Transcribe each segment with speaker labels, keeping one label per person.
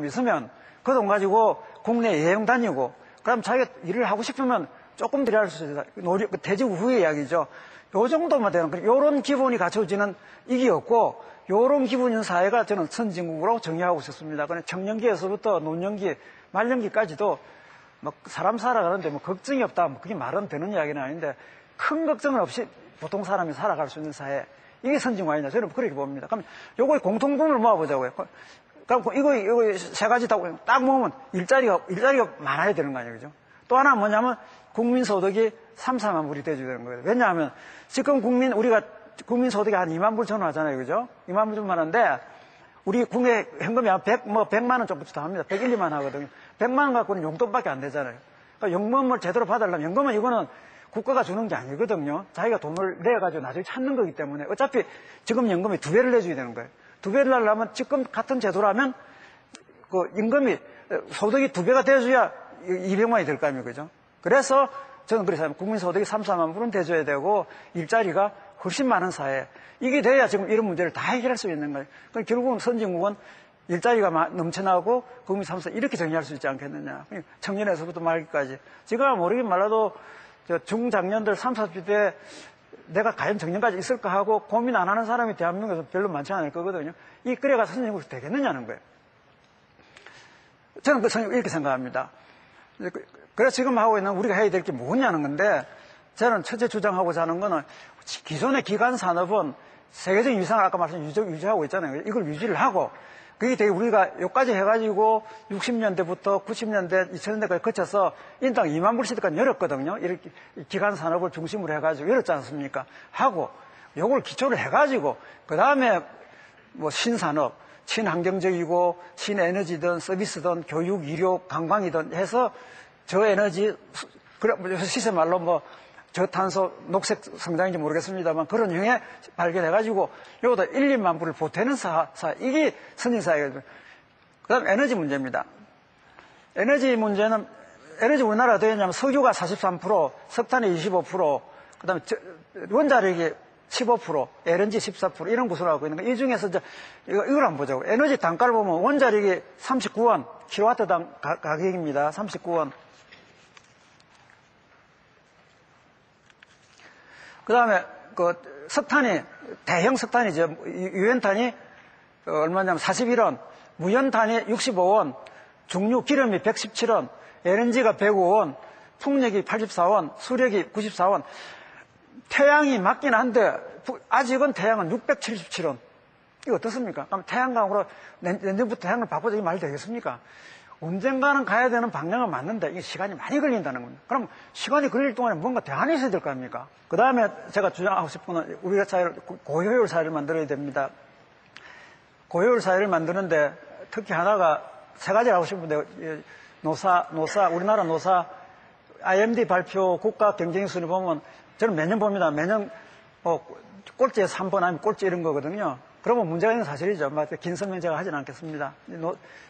Speaker 1: 있으면 그 돈 가지고 국내 여행 다니고, 그럼 자기가 일을 하고 싶으면 조금 더 일할 수 있다. 퇴직 후의 이야기죠. 요 정도만 되는, 요런 기본이 갖춰지는 이게 없고, 요런 기본인 사회가 저는 선진국으로 정의하고 있었습니다. 그냥 청년기에서부터 노년기, 말년기까지도 뭐 사람 살아가는데 뭐 걱정이 없다, 뭐 그게 말은 되는 이야기는 아닌데, 큰 걱정은 없이 보통 사람이 살아갈 수 있는 사회, 이게 선진국 아니냐, 저는 그렇게 봅니다. 그럼 요거의 공통분을 모아보자고요. 그럼 이거 세 가지 딱 모으면 일자리가 많아야 되는 거 아니에요, 그죠? 또 하나 뭐냐면 국민소득이 3, 4만 불이 돼줘야 되는 거예요. 왜냐하면 지금 우리가 국민소득이 한 2만 불 전후하잖아요, 그죠? 2만 불 전후 하는데 우리 국내 현금이 한 100만 원 정도부터 합니다. 100, 2만 하거든요. 100만 원 갖고는 용돈밖에 안 되잖아요. 그러니까 연금을 제대로 받으려면, 연금은 이거는 국가가 주는 게 아니거든요. 자기가 돈을 내가지고 나중에 찾는 거기 때문에 어차피 지금 연금이 2배를 내줘야 되는 거예요. 2배를 내려면 지금 같은 제도라면 그 임금이 소득이 2배가 돼줘야 200만이 될 거 아닙니까, 그죠? 그래서 저는 그래서 국민소득이 3, 4만 불은 돼줘야 되고 일자리가 훨씬 많은 사회, 이게 돼야 지금 이런 문제를 다 해결할 수 있는 거예요. 그럼 결국은 선진국은 일자리가 넘쳐나고 국민 3, 4 이렇게 정의할 수 있지 않겠느냐. 청년에서부터 말기까지. 제가 모르긴 말라도 중장년들 3, 40대 내가 과연 정년까지 있을까 하고 고민 안 하는 사람이 대한민국에서 별로 많지 않을 거거든요. 그래가 선진국이 되겠느냐는 거예요. 저는 이렇게 생각합니다. 그래서 지금 하고 있는 우리가 해야 될 게 뭐냐는 건데, 저는 첫째 주장하고자 하는 거는 기존의 기간 산업은 세계적인 위상을 아까 말씀 유지하고 있잖아요. 이걸 유지를 하고, 그게 되게 우리가 여기까지 해가지고 60년대부터 90년대, 2000년대까지 거쳐서 인당 2만 불 시대까지 열었거든요. 이렇게 기간 산업을 중심으로 해가지고 열었지 않습니까? 하고, 요걸 기초를 해가지고, 그 다음에 뭐 신산업, 친환경적이고, 친에너지든 서비스든 교육,醫療, 관광이든 해서 저에너지, 시세 말로 뭐 저탄소, 녹색 성장인지 모르겠습니다만 그런 형에 발견해가지고 요거다 1, 2만 불을 보태는 이게 선진사회거든요. 그 다음 에너지 문제입니다. 에너지 문제는, 에너지 우리나라가 어떻게 했냐면 석유가 43%, 석탄이 25%, 그 다음에 원자력이 15%, LNG 14% 이런 구조로 하고 있는 거예요. 이 중에서 이걸 한번 보자고. 에너지 단가를 보면 원자력이 39원, 킬로와트당 가격입니다. 39원. 그 다음에, 석탄이, 대형 석탄이죠. 유연탄이, 얼마냐면 41원, 무연탄이 65원, 중류 기름이 117원, LNG가 105원, 풍력이 84원, 수력이 94원. 태양이 맞긴 한데, 아직은 태양은 677원. 이거 어떻습니까? 그럼 태양광으로 내년부터 태양을 바꾸자 이 말이 되겠습니까? 언젠가는 가야 되는 방향은 맞는데 이게 시간이 많이 걸린다는 겁니다. 그럼 시간이 걸릴 동안에 뭔가 대안이 있어야 될 거 아닙니까? 그 다음에 제가 주장하고 싶은 건 우리가 고효율 사회를 만들어야 됩니다. 고효율 사회를 만드는데 특히 하나가 세 가지를 하고 싶은데, 우리나라 노사 IMD 발표 국가 경쟁 순위 보면 저는 매년 봅니다. 매년 꼴찌에 3번 아니면 꼴찌 이런 거거든요. 그러면 문제가 있는 사실이죠. 긴 설명 제가 하진 않겠습니다.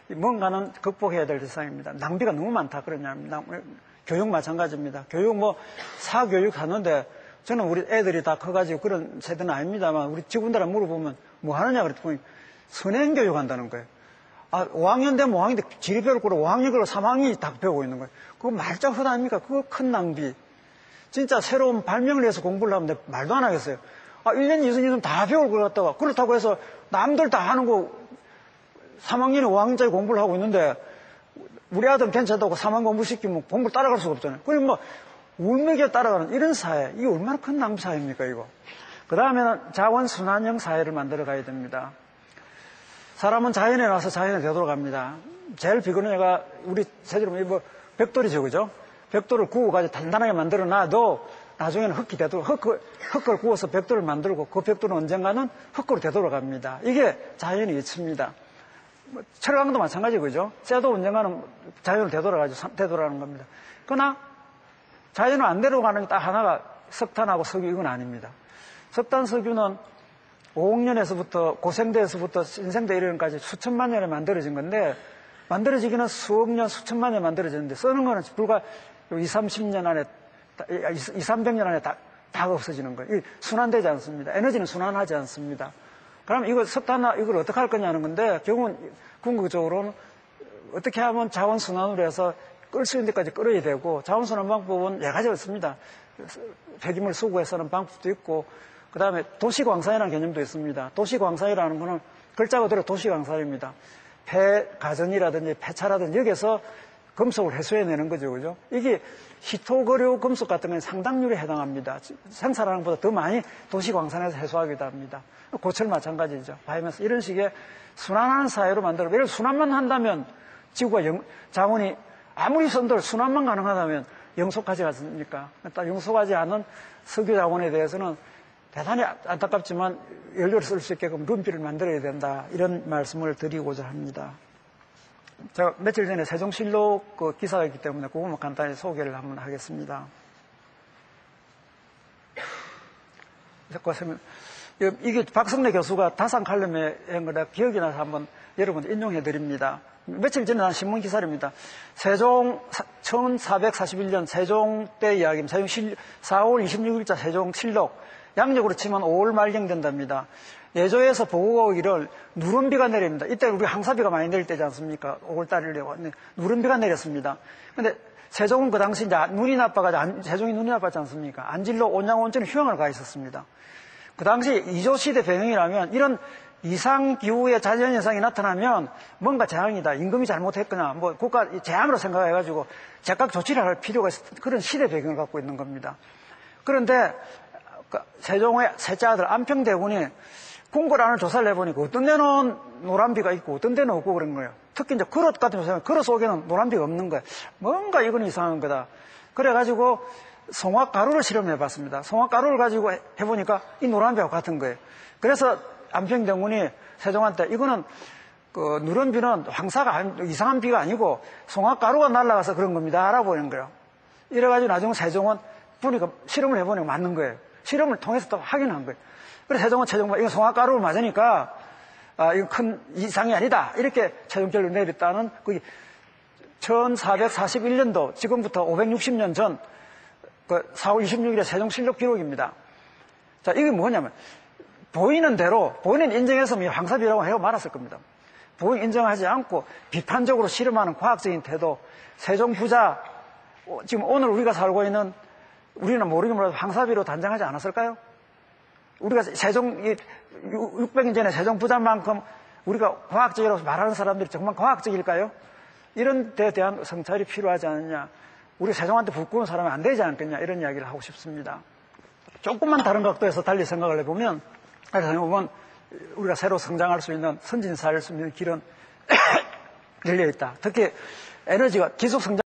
Speaker 1: 뭔가는 극복해야 될 대상입니다. 낭비가 너무 많다. 그러냐면 교육 마찬가지입니다. 교육 사교육 하는데 저는 우리 애들이 다 커가지고 그런 세대는 아닙니다만 우리 직원들한테 물어보면 뭐 하느냐 그랬더니 선행교육 한다는 거예요. 5학년 되면 5학년 때 지리 배울 거로 5학년 걸로 3학년이 다 배우고 있는 거예요. 그거 말짱 헛 아닙니까? 그거 큰 낭비. 진짜 새로운 발명을 해서 공부를 하면 말도 안 하겠어요. 1년, 2년 다 배울 것 같다가 그렇다고 해서 남들 다 하는 거 3학년에 5학년짜리 공부를 하고 있는데 우리 아들은 괜찮다고 3학년 공부시키면 공부를 따라갈 수가 없잖아요. 그럼 울먹여 따라가는 이런 사회, 이게 얼마나 큰 낭비 사회입니까, 이거. 그 다음에는 자원순환형 사회를 만들어 가야 됩니다. 사람은 자연에 나서 자연에 되돌아갑니다. 제일 비근한 애가 우리 세제로 벽돌이죠, 그죠? 벽돌을 구워가지고 단단하게 만들어 놔도 나중에는 흙이 흙을 구워서 벽돌을 만들고 그 벽돌은 언젠가는 흙으로 되돌아갑니다. 이게 자연의 이치입니다. 철강도 마찬가지고, 그죠? 쇠도 언젠가는 자연으로 되돌아가는 겁니다. 그러나 자연으로 안 되돌아가는 게 딱 하나가 석탄하고 석유 이건 아닙니다. 석탄, 석유는 5억 년에서부터 고생대에서부터 신생대 이런까지 수천만 년에 만들어진 건데 만들어지기는 수억 년, 수천만 년에 만들어졌는데 쓰는 거는 불과 200년 안에 다 없어지는 거예요. 순환되지 않습니다. 에너지는 순환하지 않습니다. 그럼 이거 석탄, 이걸 어떻게 할 거냐는 건데, 결국은 궁극적으로는 어떻게 하면 자원순환으로 해서 끌 수 있는 데까지 끌어야 되고, 자원순환 방법은 여러 가지가 있습니다. 폐기물 수거해서는 방법도 있고, 그 다음에 도시광산이라는 개념도 있습니다. 도시광산이라는 거는 글자 그대로 도시광산입니다. 폐가전이라든지 폐차라든지 여기에서 금속을 해소해내는 거죠. 그죠? 이게 희토거류 금속 같은 건 상당률에 해당합니다. 생산하는 것보다 더 많이 도시광산에서 해소하기도 합니다. 고철 마찬가지죠. 바이오매스 이런 식의 순환하는 사회로 만들고, 예를 들어 순환만 한다면 지구가 자원이 아무리 선들 순환만 가능하다면 영속하지 않습니까? 영속하지 않은 석유 자원에 대해서는 대단히 안타깝지만 연료를 쓸 수 있게끔 룸비를 만들어야 된다. 이런 말씀을 드리고자 합니다. 제가 며칠 전에 세종실록 그 기사가 있기 때문에 그것만 간단히 소개를 한번 하겠습니다. 이게 박성래 교수가 다산 칼럼에 한 거라 기억이 나서 한번 여러분들 인용해 드립니다. 며칠 전에 난 신문 기사입니다. 세종 1441년 세종 때 이야기입니다. 4월 26일자 세종실록. 양력으로 치면 5월 말경 된답니다. 예조에서 보고가 오기를 누른비가 내립니다. 이때 우리 항사비가 많이 내릴 때지 않습니까? 5월달이래고. 누른비가 내렸습니다. 근데 세종은 그 당시 이제 눈이 나빠가지고, 세종이 눈이 나빴지 않습니까? 안질로 온양온천에 휴양을 가 있었습니다. 그 당시 이조시대 배경이라면 이런 이상기후의 자연현상이 나타나면 뭔가 재앙이다. 임금이 잘못했거나, 뭐 국가 재앙으로 생각해가지고 즉각 조치를 할 필요가 있는 그런 시대 배경을 갖고 있는 겁니다. 그런데 세종의 셋째 아들 안평대군이 궁궐안을 조사를 해보니까 어떤 데는 노란비가 있고 어떤 데는 없고 그런 거예요. 특히 이제 그릇 같은 조사는 그릇 속에는 노란비가 없는 거예요. 뭔가 이건 이상한 거다. 그래가지고 송화가루를 실험해봤습니다. 송화가루를 가지고 해보니까 이 노란비하고 같은 거예요. 그래서 안평대군이 세종한테 이거는 그 누런비는 황사가 이상한 비가 아니고 송화가루가 날아가서 그런 겁니다. 알아보는 거예요. 이래가지고 나중에 세종은 보니까 실험을 해보니까 맞는 거예요. 실험을 통해서 또 확인한 거예요. 그래서 세종은 이거 송화가루를 맞으니까 이거 큰 이상이 아니다. 이렇게 최종 결론을 내렸다는 그게 1441년도 지금부터 560년 전 그 4월 26일에 세종실록 기록입니다. 자, 이게 뭐냐면 보이는 대로 본인 인정했으면 황사비라고 해요 말았을 겁니다. 본인 인정하지 않고 비판적으로 실험하는 과학적인 태도, 세종부자 지금 오늘 우리가 살고 있는 우리는 모르긴 몰라도 황사비로 단정하지 않았을까요? 우리가 세종 600년 전에 세종부자만큼 우리가 과학적이라고 말하는 사람들이 정말 과학적일까요? 이런 데에 대한 성찰이 필요하지 않느냐. 우리 세종한테 부끄러운 사람이 안 되지 않겠냐 이런 이야기를 하고 싶습니다. 조금만 다른 각도에서 달리 생각을 해보면 우리가 새로 성장할 수 있는 선진사일 수 있는 길은 열려 있다. 특히 에너지가 기속 성장